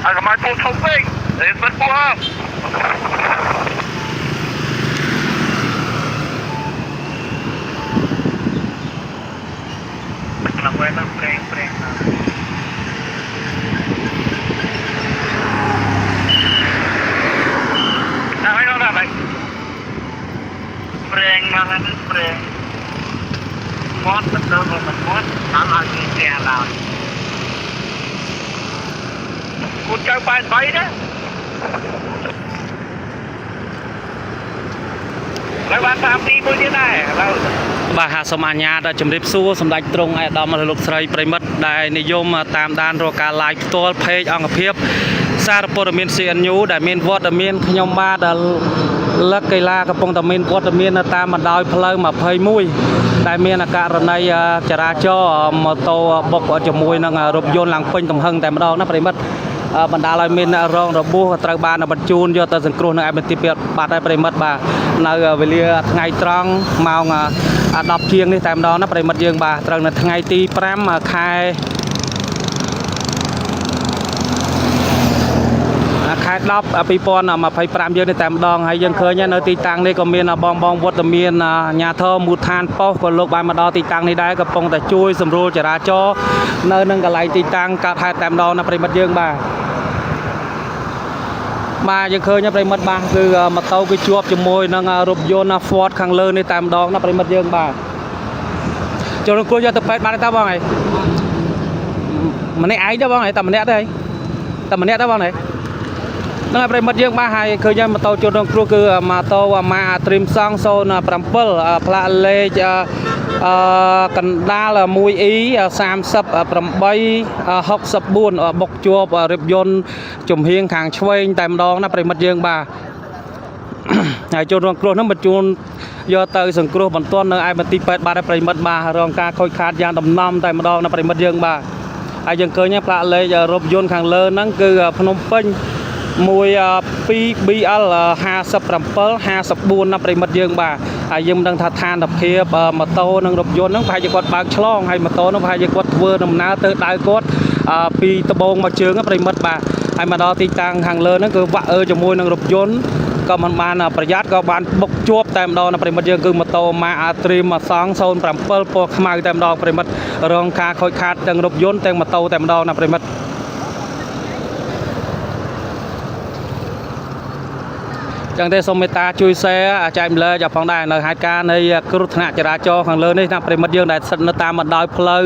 cái máy phun thông minh để rất phù hợp là quen lắm quen mấy nó là vậy quen mà nó quen mót mình đâu mà mình mót nó là cái xe nào cô chơi bay đó lại bạn làm đi với thế này là bà hạ sông An Nha đã chấm điệp xua sông đạch trung ai đom lục sợi prey mất đạiนิยมតាមដានរកការ live ផ្ទាល់ page អង្គភាពសារព័ត៌មាន CNU ដែលមានវត្តមានខ្ញុំបាទលឹកកីឡាកំពុងតែមានវត្តមានតាមបណ្ដោយផ្លូវ21ដែលមានករណីចរាចរណ៍ម៉ូតូបុកជាមួយនឹងរថយន្តឡើងពេញទំហឹងតែម្ដងណាប្រិមិត្តបណ្ដាលឲ្យមានរងរបួសត្រូវបានបញ្ជូនយកទៅសង្គ្រោះនៅឯមន្ទីរពេទ្យបាត់ហើយប្រិមិត្តបាទនៅវេលាថ្ងៃត្រង់ម៉ោង10ជាងនេះតែម្ដងណាប្រិមិត្តយើងបាទត្រូវនៅថ្ងៃទី5ខែ10 2025យើងនេះតែម្ដងហើយយើងឃើញនៅទីតាំងនេះក៏មានបងវត្តមានអាជ្ញាធរមូលដ្ឋានប៉ុស្តិ៍ក៏លោកបានមកដល់ទីតាំងនេះដែរកំពុងតែជួយសម្រួលចរាចរណ៍នៅនឹងកន្លែងទីតាំងកើតហេតុតែម្ដងណាប្រិមិត្តយើងបាទយើងឃើញប្រិមិត្តបាទគឺម៉ូតូគឺជាប់ជាមួយនឹងរថយន្ត Ford ខាងលើនេះតែម្ដងណាប្រិមិត្តយើងបាទចូលនឹងគួរយកទៅពេទ្យបានទេបងហីម្នាក់ឯងទេបងហីតែម្នាក់ទេហីតែម្នាក់ទេបងហីនឹងប្រិមិត្តយើងបាទហើយឃើញម៉ូតូចូលរងគ្រោះគឺម៉ូតូម៉ាត្រីមសង់07ផ្លាកលេខកណ្ដាល 1E 3864បុកជាប់រថយន្តជំហៀងខាងឆ្វេងតែម្ដងណាប្រិមិត្តយើងបាទហើយចូលរងគ្រោះនោះបញ្ជូនយកទៅសង្គ្រោះបន្ទាន់នៅឯមន្ទីរពេទ្យបាទប្រិមិត្តបាទរងការខូចខាតយ៉ាងដំណំតែម្ដងណាប្រិមិត្តយើងបាទហើយយើងឃើញផ្លាកលេខរថយន្តខាងលើហ្នឹងគឺភ្នំពេញ2BL 5754ណាប្រិមិត្តយើងបាទហើយយើងមិនដឹងថាឋានភាពម៉ូតូនិងរថយន្តហ្នឹងប្រហែលជាគាត់បើកឆ្លងហើយម៉ូតូហ្នឹងប្រហែលជាគាត់ធ្វើដំណើរទៅដៅគាត់ពីត្បូងមកជើងប្រិមិត្តបាទហើយមកដល់ទីតាំងខាងលើហ្នឹងគឺវាក់ជាមួយនឹងរថយន្តក៏មិនបានប្រយ័ត្នក៏បានបុកជាប់តែម្ដងណាប្រិមិត្តយើងគឺម៉ូតូម៉ាអាត្រីមសង់07ពណ៌ខ្មៅតែម្ដងប្រិមិត្តរងការខូចខាតទាំងរថយន្តទាំងម៉ូតូតែម្ដងណាប្រិមិត្តចឹងទេសូមមេត្តាជួយ share ចែកម្លែកផងដែរនៅហេតុការណ៍នៃគ្រោះថ្នាក់ចរាចរណ៍ខាងលើនេះណាប្រិមិត្តយើងដែលស្ថិតនៅតាមបណ្ដោយផ្លូវ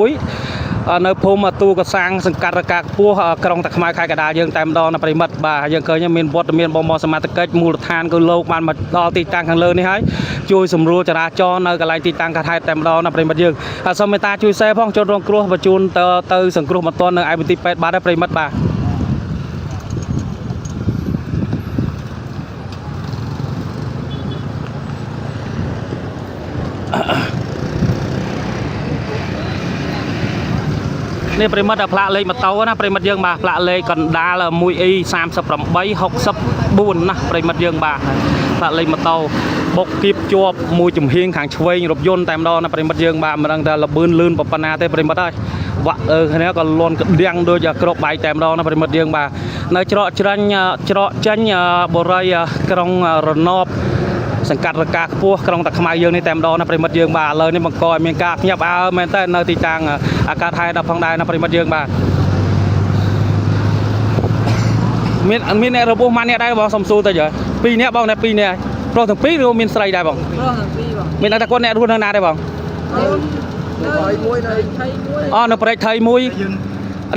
21នៅភូមិទូកសាំងសង្កាត់រកាខ្ពស់ក្រុងតាខ្មៅខេត្តកណ្ដាលយើងតែម្ដងណាប្រិមិត្តបាទយើងឃើញមានវត្តមានបងសមាជិកមូលដ្ឋានគឺលោកបានមកដល់ទីតាំងខាងលើនេះហើយជួយសម្រួលចរាចរណ៍នៅកន្លែងទីតាំងកាត់ហេតុតែម្ដងណាប្រិមិត្តយើងសូមមេត្តាជួយ share ផងចូលរងគ្រោះបញ្ជូនទៅសង្គ្រោះបន្ទាន់នៅឯមន្ទីរពេទ្យបាទប្រិមិត្តបាទនេះប្រិមិត្តផ្លាកលេខម៉ូតូណាប្រិមិត្តយើងបាទផ្លាកលេខកណ្ដាល 1E 3864ណាប្រិមិត្តយើងបាទផ្លាកលេខម៉ូតូបុកគៀបជាប់មួយចំហៀងខាងឆ្វេងរថយន្តតែម្ដងណាប្រិមិត្តយើងបាទមិនដឹងថាលបឿនលឿនប៉ុណ្ណាទេប្រិមិត្តហើយវាក់គ្នាក៏លន់ក្តៀងដូចក្របបែកតែម្ដងណាប្រិមិត្តយើងបាទនៅច្រកចេញបូរីក្រុងរណបសង្កាត់រកាខ្ពស់ក្រុងតាខ្មៅយើងនេះតែម្ដងណាប្រិមិត្តយើងបាទឥឡូវនេះបង្កឲ្យមានការភ្ញាក់ផ្អើលមែនតើនៅទីតាំងអាកាសហេតុដល់ផងដែរណាប្រិមិត្តយើងបាទមានអ្នករបួសម៉ាក់អ្នកដែរបងសំស៊ូទៅយើ2នាក់បងអ្នក2នាក់ប្រុសទាំងពីរឬមានស្រីដែរបងប្រុសទាំងពីរបងមានតែគាត់អ្នករស់នៅណាដែរបងនៅប្រេកថៃមួយ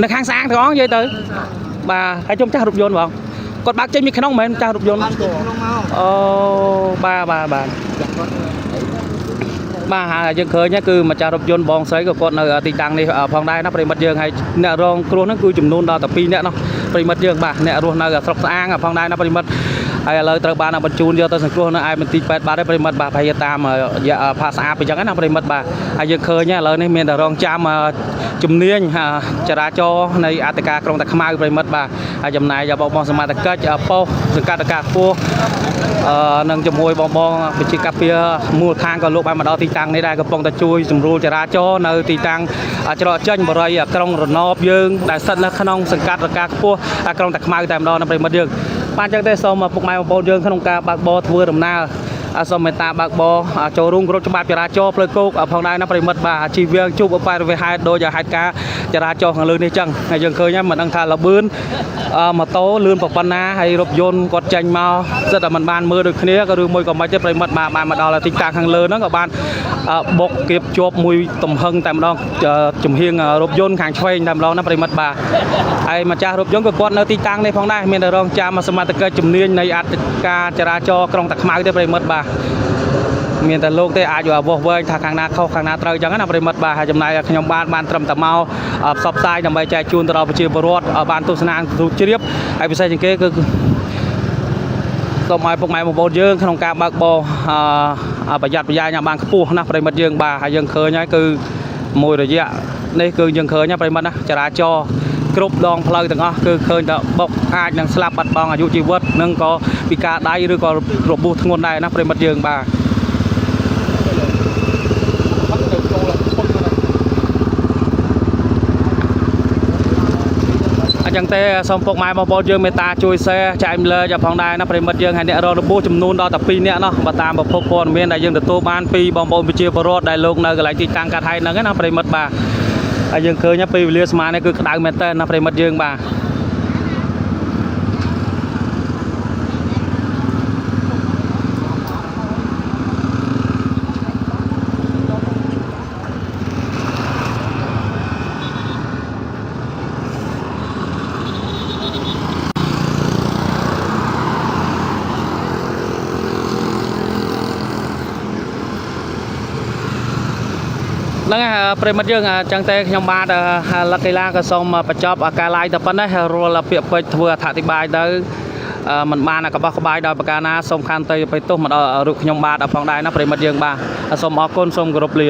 នៅខាងសាងទាំងអស់និយាយទៅបាទហើយជុំចាស់រថយន្តបងគាត់បើកចេញពីក្នុងមិនមែនចាស់រថយន្តអូបាទហើយយើងឃើញគឺម្ចាស់រថយន្តបងស្រីក៏គាត់នៅទីតាំងនេះផងដែរណាប្រិមិត្តយើងហើយអ្នករងគ្រោះហ្នឹងគឺចំនួនដល់តែ2នាក់ណោះប្រិមិត្តយើងបាទអ្នករស់នៅស្រុកស្អាងផងដែរណាប្រិមិត្ត ហើយឥឡូវត្រូវបានបញ្ជូនយកទៅសង្គ្រោះនៅឯមន្ទីរពេទ្យបាទប្រិមិត្តបាទប្រហែលតាមផាសស្អាតអញ្ចឹងណាប្រិមិត្តបាទហើយយើងឃើញឥឡូវនេះមានតែរងចាំជំនាញចរាចរណ៍នៃអធិការក្រុងតាខ្មៅប្រិមិត្តបាទហើយចំណាយបងសមត្ថកិច្ចប៉ុស្តិ៍សង្កាត់តកាខ្ពស់នឹងជាមួយបងប្រជាកាពីមូលដ្ឋានក៏លោកបានមកដល់ទីតាំងនេះដែរកំពុងតែជួយសម្រួលចរាចរណ៍នៅទីតាំងច្រកចេញបរិយាក្រុងរណបយើងដែលស្ថិតនៅក្នុងសង្កាត់តកាខ្ពស់ក្រុងតាខ្មៅតែម្ដងនៅប្រិមិត្តយើងបានចឹងទេសូមពុកម៉ែបងប្អូនយើងក្នុងការបើកបរធ្វើដំណើរសូមមេត្តាបើកបរចូលរួមគ្រប់ច្បាប់ចរាចរណ៍ផ្លូវគោកផងដែរណាប្រិមិត្តបាទជីវៀងជួបឧបទ្ទវហេតុដោយហេតុការចរាចរណ៍ខាងលើនេះចឹងហើយយើងឃើញហើយមិនដឹងថាលបឿនម៉ូតូលឿនប៉ុណ្ណាហើយរថយន្តគាត់ចេញមកសិតតែមិនបានមើលដូចគ្នាក៏ឬមួយក៏មិនទេប្រិមិត្តបាទបានមកដល់ទីតាំងខាងលើហ្នឹងក៏បានបុកគៀបជាប់មួយទំហឹងតែម្ដងចំហៀងរថយន្តខាងឆ្វេងតែម្ដងណាប្រិមិត្តបាទហើយម្ចាស់រថយន្តក៏គាត់នៅទីតាំងនេះផងដែរមានតែរងចាំសមត្ថកិច្ចជំនាញនៃអធិការចរាចរណ៍ក្រុងតាខ្មៅទេប្រិមិត្តបាទមានតែលោកទេអាចយកអាវោះវែងថាខាងណាខុសខាងណាត្រូវអញ្ចឹងណាប្រិមិត្តបាទហើយចំណាយខ្ញុំបានត្រឹមតែមកផ្សព្វផ្សាយដើម្បីចែកជូនទៅដល់ប្រជាពលរដ្ឋបានទស្សនាទូជ្រាបហើយពិសេសជាងគេគឺសូមឲ្យពុកម៉ែបងប្អូនយើងក្នុងការបើកបរប្រយ័ត្នប្រយែងឲ្យបានខ្ពស់ណាប្រិមិត្តយើងបាទហើយយើងឃើញហើយគឺមួយរយៈនេះគឺយើងឃើញណាប្រិមិត្តណាចរាចរណ៍គ្រប់ដងផ្លូវទាំងអស់គឺឃើញតែបុកអាចនឹងស្លាប់បាត់បង់អាយុជីវិតនិងក៏ពិការដៃឬក៏របួសធ្ងន់ដែរណាប្រិមិត្តយើងបាទអញ្ចឹងទេសូមពុកម៉ែបងប្អូនយើងមេត្តាជួយ share ចែកម្លែកផងដែរណាប្រិមិត្តយើងហើយអ្នករងរបួសចំនួនដល់តែ2នាក់ណោះបើតាមប្រភពព័ត៌មានដែលយើងទទួលបានពីបងប្អូនប្រជាពលរដ្ឋដែលលោកនៅកន្លែងទីតាំងកាត់ហែកហ្នឹងណាប្រិមិត្តបាទហើយយើងឃើញពេលវេលាស្មាននេះគឺក្តៅមែនតើណាប្រិមិត្តយើងបាទហ្នឹងហើយប្រិមិត្តយើងអញ្ចឹងទេខ្ញុំបាទលក្ខកីឡាក៏សូមបញ្ចប់ការ live តែប៉ុណ្ណេះរាល់ពាក្យពេចន៍ធ្វើអធិប្បាយទៅមិនបានកបោះក្បាយដោយប្រការណាសូមខន្តីអភ័យទោសមកដល់រូបខ្ញុំបាទផងដែរណាប្រិមិត្តយើងបាទសូមអរគុណសូមគោរពលា